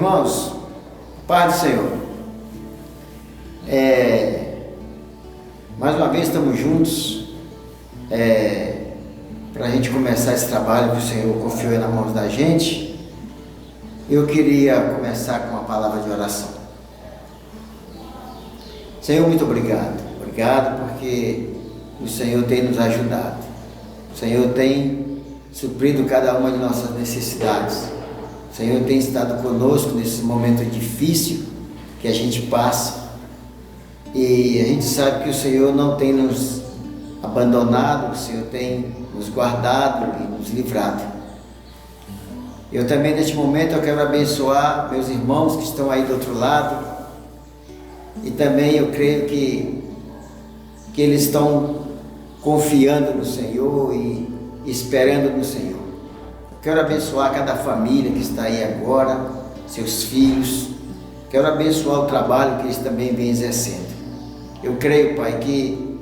Irmãos, Paz do Senhor. Mais uma vez estamos juntos para a gente começar esse trabalho que o Senhor confiou nas mãos da gente. Eu queria começar com uma palavra de oração. Senhor, muito obrigado. Obrigado porque o Senhor tem nos ajudado. O Senhor tem suprido cada uma de nossas necessidades. O Senhor tem estado conosco nesse momento difícil que a gente passa. E a gente sabe que o Senhor não tem nos abandonado, o Senhor tem nos guardado e nos livrado. Eu também neste momento eu quero abençoar meus irmãos que estão aí do outro lado. E também eu creio que eles estão confiando no Senhor e esperando no Senhor. Quero abençoar cada família que está aí agora, seus filhos. Quero abençoar o trabalho que eles também vêm exercendo. Eu creio, Pai, que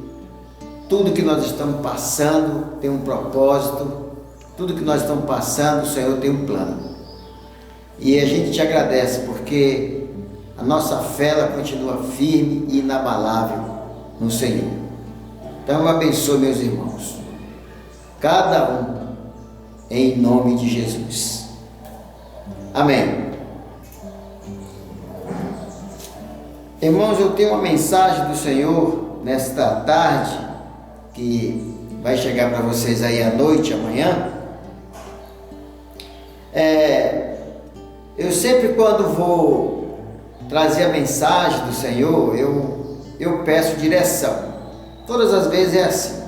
tudo que nós estamos passando tem um propósito. Tudo que nós estamos passando, o Senhor tem um plano. E a gente te agradece porque a nossa fé ela continua firme e inabalável no Senhor. Então eu abençoo meus irmãos, cada um, em nome de Jesus. Amém. Irmãos, eu tenho uma mensagem do Senhor nesta tarde, que vai chegar para vocês aí à noite, amanhã. Eu sempre quando vou trazer a mensagem do Senhor, eu peço direção. Todas as vezes é assim.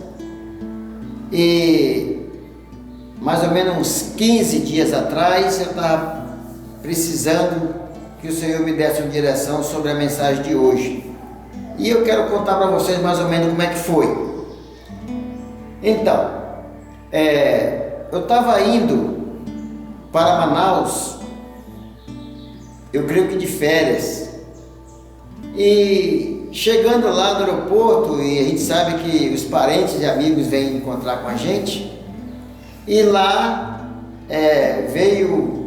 E mais ou menos uns 15 dias atrás eu estava precisando que o Senhor me desse uma direção sobre a mensagem de hoje. E eu quero contar para vocês mais ou menos como é que foi. Então, eu estava indo para Manaus, eu creio que de férias. E chegando lá no aeroporto, e a gente sabe que os parentes e amigos vêm encontrar com a gente, e lá veio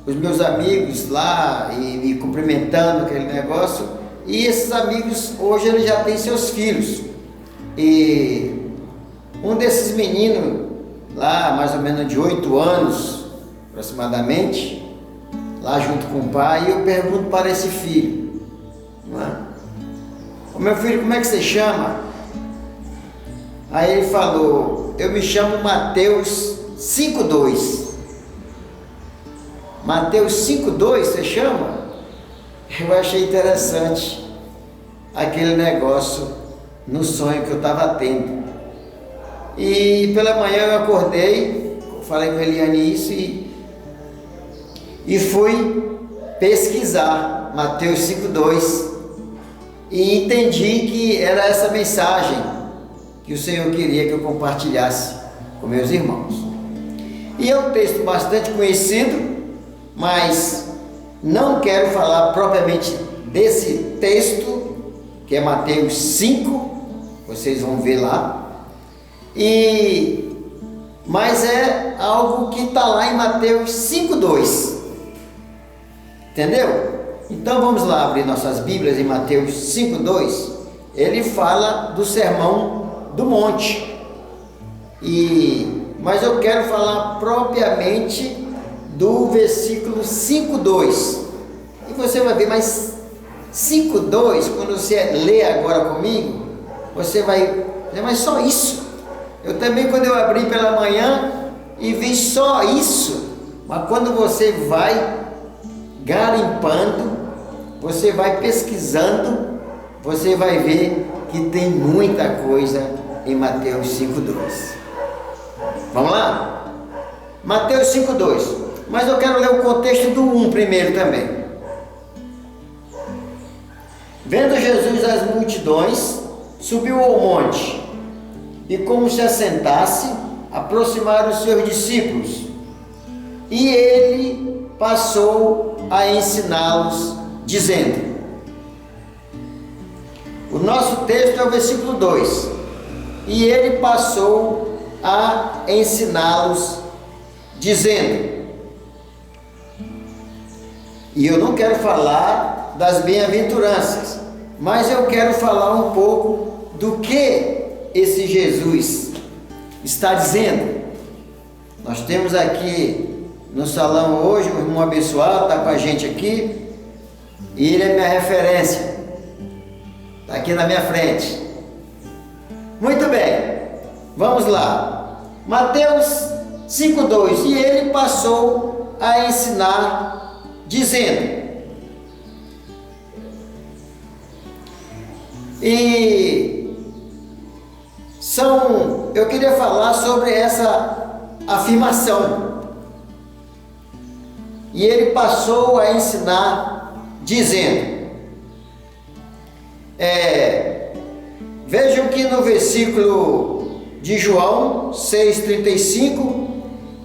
os meus amigos lá e me cumprimentando aquele negócio, e esses amigos hoje eles já têm seus filhos, e um desses meninos lá, mais ou menos de 8 anos aproximadamente, lá junto com o pai, eu pergunto para esse filho, não é? Ô meu filho, como é que você chama? Aí ele falou, eu me chamo Mateus 5,2. Mateus 5,2 você chama? Eu achei interessante aquele negócio no sonho que eu estava tendo. E pela manhã eu acordei, falei com a Eliane isso e fui pesquisar Mateus 5,2 e entendi que era essa mensagem que o Senhor queria que eu compartilhasse com meus irmãos. E é um texto bastante conhecido, mas não quero falar propriamente desse texto, que é Mateus 5, vocês vão ver lá, mas é algo que está lá em Mateus 5,2, entendeu? Então vamos lá abrir nossas Bíblias em Mateus 5,2, ele fala do Sermão do Monte, mas eu quero falar propriamente do versículo 5,2, e você vai ver, mas 5,2, quando você lê agora comigo, você vai dizer, mas só isso? Eu também quando eu abri pela manhã e vi só isso, mas quando você vai garimpando, você vai pesquisando, você vai ver que tem muita coisa em Mateus 5,2. Vamos lá? Mateus 5,2. Mas eu quero ler o contexto do 1 primeiro também. Vendo Jesus as multidões, subiu ao monte, e como se assentasse, aproximaram os seus discípulos, e ele passou a ensiná-los, dizendo, o nosso texto é o versículo 2, e ele passou a ensiná-los, dizendo, E eu não quero falar das bem-aventuranças, mas eu quero falar um pouco do que esse Jesus está dizendo. Nós temos aqui no salão hoje um irmão abençoado, está com a gente aqui, e ele é minha referência, está aqui na minha frente. Muito bem, vamos lá. Mateus 5,2: e ele passou a ensinar, dizendo. Eu queria falar sobre essa afirmação. E ele passou a ensinar, dizendo. Vejam que no versículo de João 6,35,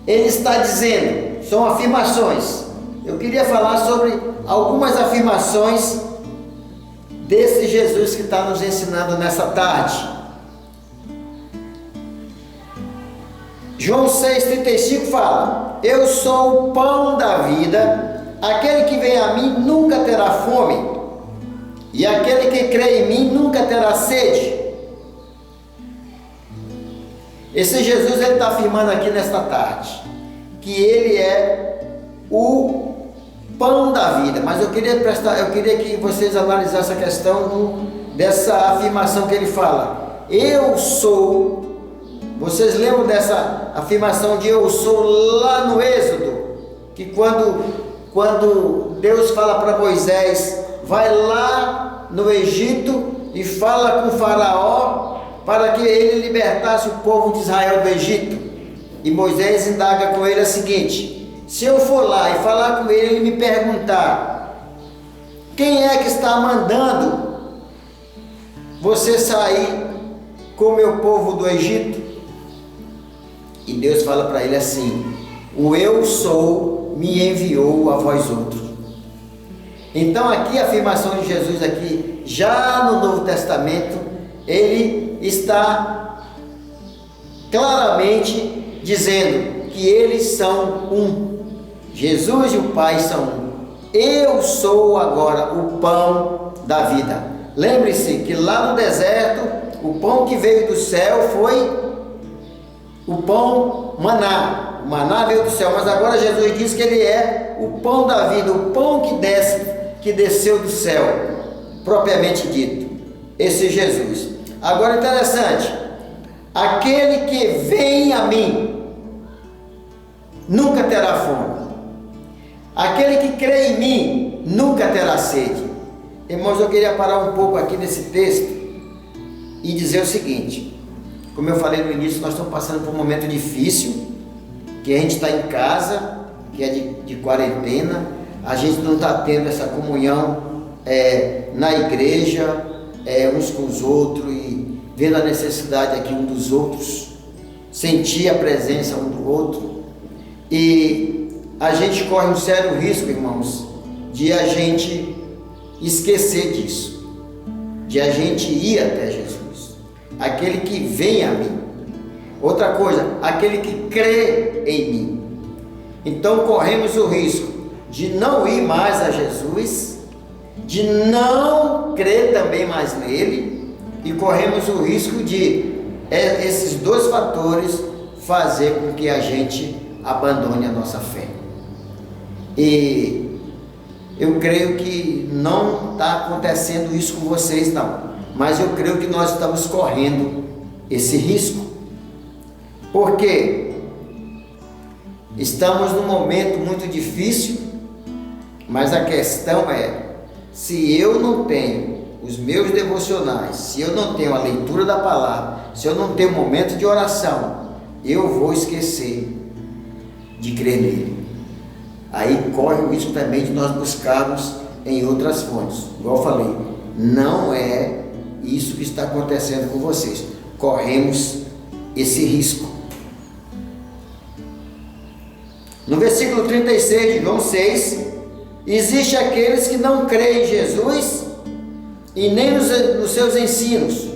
ele está dizendo, são afirmações. Eu queria falar sobre algumas afirmações desse Jesus que está nos ensinando nessa tarde. João 6,35 fala: eu sou o pão da vida, aquele que vem a mim nunca terá fome, e aquele que crê em mim nunca terá sede. Esse Jesus, ele está afirmando aqui nesta tarde, que ele é o pão da vida. Mas eu queria que vocês analisassem a questão dessa afirmação que ele fala: eu sou. Vocês lembram dessa afirmação de eu sou lá no Êxodo? Que quando Deus fala para Moisés, vai lá no Egito e fala com o faraó para que ele libertasse o povo de Israel do Egito. E Moisés indaga com ele a seguinte: se eu for lá e falar com ele, ele me perguntar, quem é que está mandando você sair com o meu povo do Egito? E Deus fala para ele assim: o eu sou me enviou a vós outros. Então aqui a afirmação de Jesus aqui, já no Novo Testamento, ele está claramente dizendo que eles são um. Jesus e o Pai são um. Eu sou agora o pão da vida. Lembre-se que lá no deserto, o pão que veio do céu foi o pão maná. O maná veio do céu, mas agora Jesus diz que ele é o pão da vida, o pão que desceu do céu, propriamente dito. Esse Jesus. Agora interessante, aquele que vem a mim nunca terá fome, aquele que crê em mim nunca terá sede. Irmãos, eu queria parar um pouco aqui nesse texto e dizer o seguinte: como eu falei no início, nós estamos passando por um momento difícil, que a gente está em casa, que é de quarentena, a gente não está tendo essa comunhão na igreja, uns com os outros, e vendo a necessidade aqui um dos outros, sentir a presença um do outro, e a gente corre um sério risco, irmãos, de a gente esquecer disso, de a gente ir até Jesus, aquele que vem a mim. Outra coisa, aquele que crê em mim. Então corremos o risco de não ir mais a Jesus, de não crer também mais nele, e corremos o risco de esses dois fatores fazer com que a gente abandone a nossa fé. E eu creio que não está acontecendo isso com vocês, não, mas eu creio que nós estamos correndo esse risco, porque estamos num momento muito difícil, mas a questão é, se eu não tenho os meus devocionais, se eu não tenho a leitura da palavra, se eu não tenho um momento de oração, eu vou esquecer de crer nele. Aí corre o risco também de nós buscarmos em outras fontes. Igual eu falei, não é isso que está acontecendo com vocês. Corremos esse risco. No versículo 36 de João 6, existe aqueles que não creem em Jesus e nem nos seus ensinos.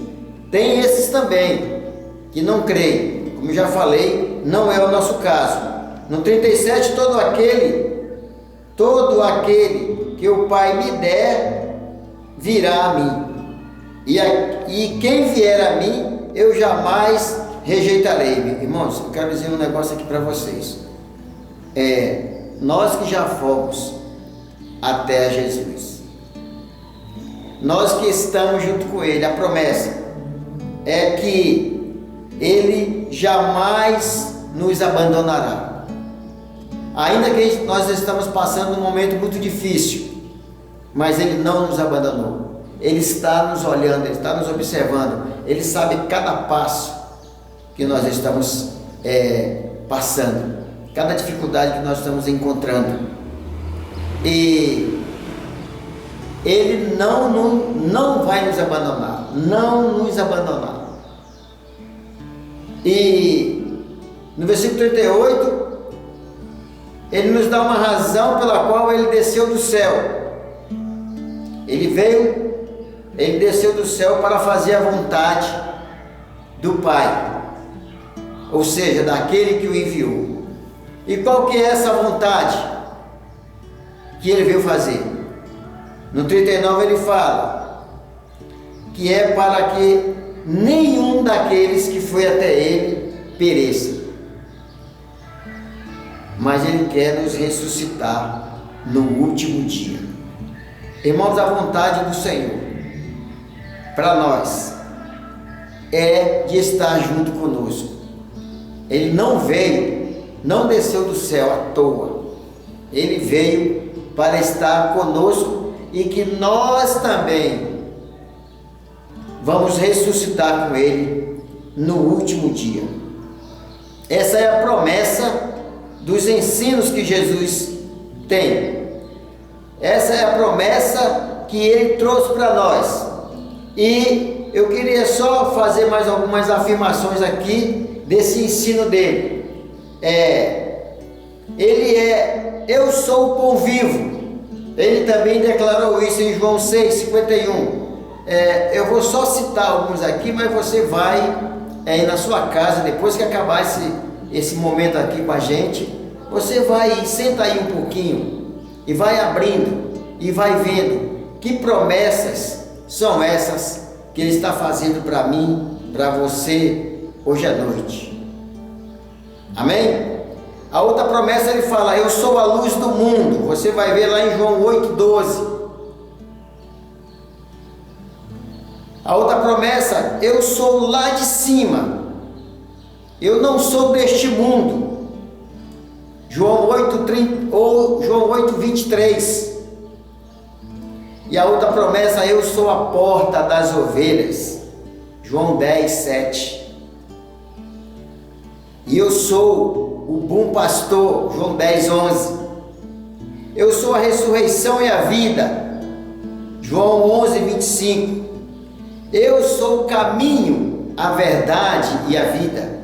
Tem esses também que não creem. Como já falei, não é o nosso caso. No 37, todo aquele que o Pai me der virá a mim, e quem vier a mim eu jamais rejeitarei. Irmãos, eu quero dizer um negócio aqui para vocês. Nós que já fomos até Jesus, nós que estamos junto com Ele, a promessa é que Ele jamais nos abandonará. Ainda que nós estamos passando um momento muito difícil, mas Ele não nos abandonou. Ele está nos olhando, Ele está nos observando, Ele sabe cada passo que nós estamos passando, cada dificuldade que nós estamos encontrando, e Ele não vai nos abandonar, não nos abandonar. E no versículo 38, Ele nos dá uma razão pela qual Ele desceu do céu. Ele desceu do céu para fazer a vontade do Pai, ou seja, daquele que o enviou. E qual que é essa vontade que Ele veio fazer? No 39 ele fala que é para que nenhum daqueles que foi até Ele pereça, mas Ele quer nos ressuscitar no último dia. Irmãos, a vontade do Senhor para nós é de estar junto conosco. Ele não desceu do céu à toa. Ele veio para estar conosco, e que nós também vamos ressuscitar com Ele no último dia. Essa é a promessa dos ensinos que Jesus tem. Essa é a promessa que Ele trouxe para nós. E eu queria só fazer mais algumas afirmações aqui desse ensino dele. Eu sou o pão vivo. Ele também declarou isso em João 6:51. Eu vou só citar alguns aqui, mas você vai na sua casa, depois que acabar esse momento aqui com a gente, você vai, senta aí um pouquinho e vai abrindo e vai vendo que promessas são essas que Ele está fazendo para mim, para você, hoje à noite. Amém? A outra promessa Ele fala: eu sou a luz do mundo. Você vai ver lá em João 8:12. A outra promessa: eu sou lá de cima, eu não sou deste mundo. João 8:23. E a outra promessa: eu sou a porta das ovelhas. João 10:7. E eu sou o bom pastor. João 10:11. Eu sou a ressurreição e a vida. João 11:25. Eu sou o caminho, a verdade e a vida.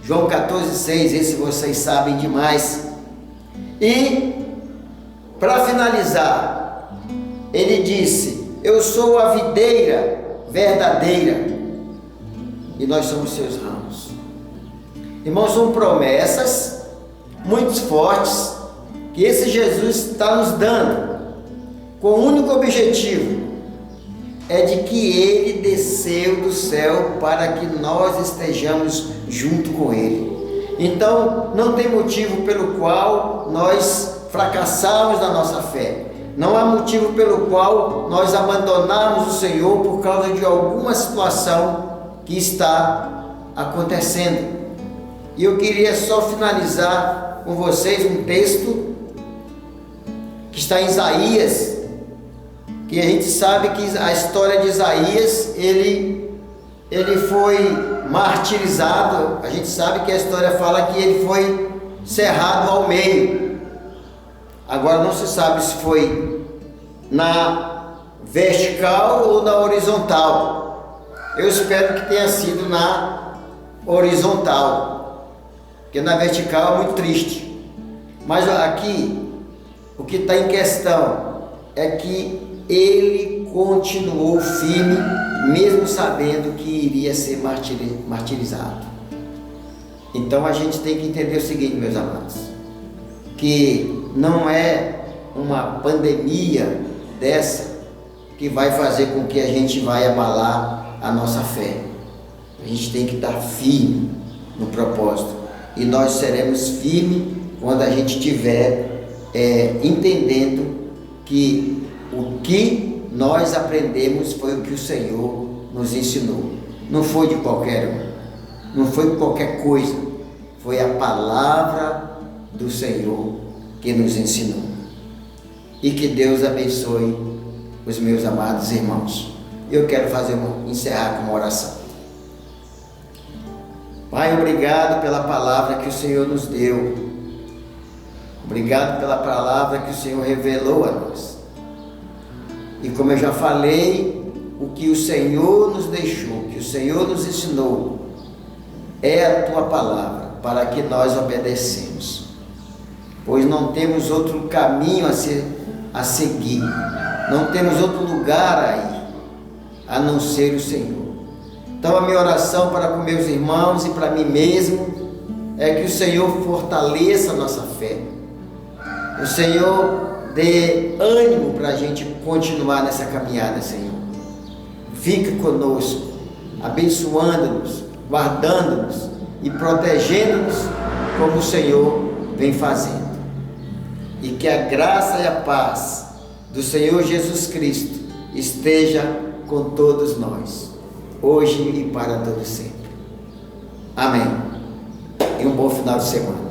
João 14:6. Esse vocês sabem demais. E para finalizar, Ele disse: eu sou a videira verdadeira e nós somos seus ramos. Irmãos, são promessas muito fortes que esse Jesus está nos dando, com o único objetivo de que Ele desceu do céu para que nós estejamos junto com Ele. Então não tem motivo pelo qual nós fracassarmos na nossa fé. Não há motivo pelo qual nós abandonarmos o Senhor por causa de alguma situação que está acontecendo. E eu queria só finalizar com vocês um texto que está em Isaías, que a gente sabe que a história de Isaías, ele foi martirizado. A gente sabe que a história fala que ele foi cerrado ao meio. Agora não se sabe se foi na vertical ou na horizontal. Eu espero que tenha sido na horizontal, porque na vertical é muito triste. Mas aqui, o que está em questão é que ele continuou firme, mesmo sabendo que iria ser martirizado. Então a gente tem que entender o seguinte, meus amados, que não é uma pandemia dessa que vai fazer com que a gente vai abalar a nossa fé. A gente tem que estar firme no propósito, e nós seremos firmes quando a gente estiver entendendo que o que nós aprendemos foi o que o Senhor nos ensinou. Não foi de qualquer um, não foi qualquer coisa, foi a palavra do Senhor que nos ensinou. E que Deus abençoe os meus amados irmãos. Eu quero encerrar com uma oração. Pai, obrigado pela palavra que o Senhor nos deu. Obrigado pela palavra que o Senhor revelou a nós. E como eu já falei, o que o Senhor nos deixou, o que o Senhor nos ensinou, é a tua palavra, para que nós obedecemos. Pois não temos outro caminho a seguir, não temos outro lugar a ir, a não ser o Senhor. Então a minha oração para com meus irmãos e para mim mesmo é que o Senhor fortaleça a nossa fé, o Senhor dê ânimo para a gente continuar nessa caminhada, Senhor. Fica conosco, abençoando-nos, guardando-nos e protegendo-nos como o Senhor vem fazendo. E que a graça e a paz do Senhor Jesus Cristo esteja com todos nós, hoje e para todo sempre. Amém. E um bom final de semana.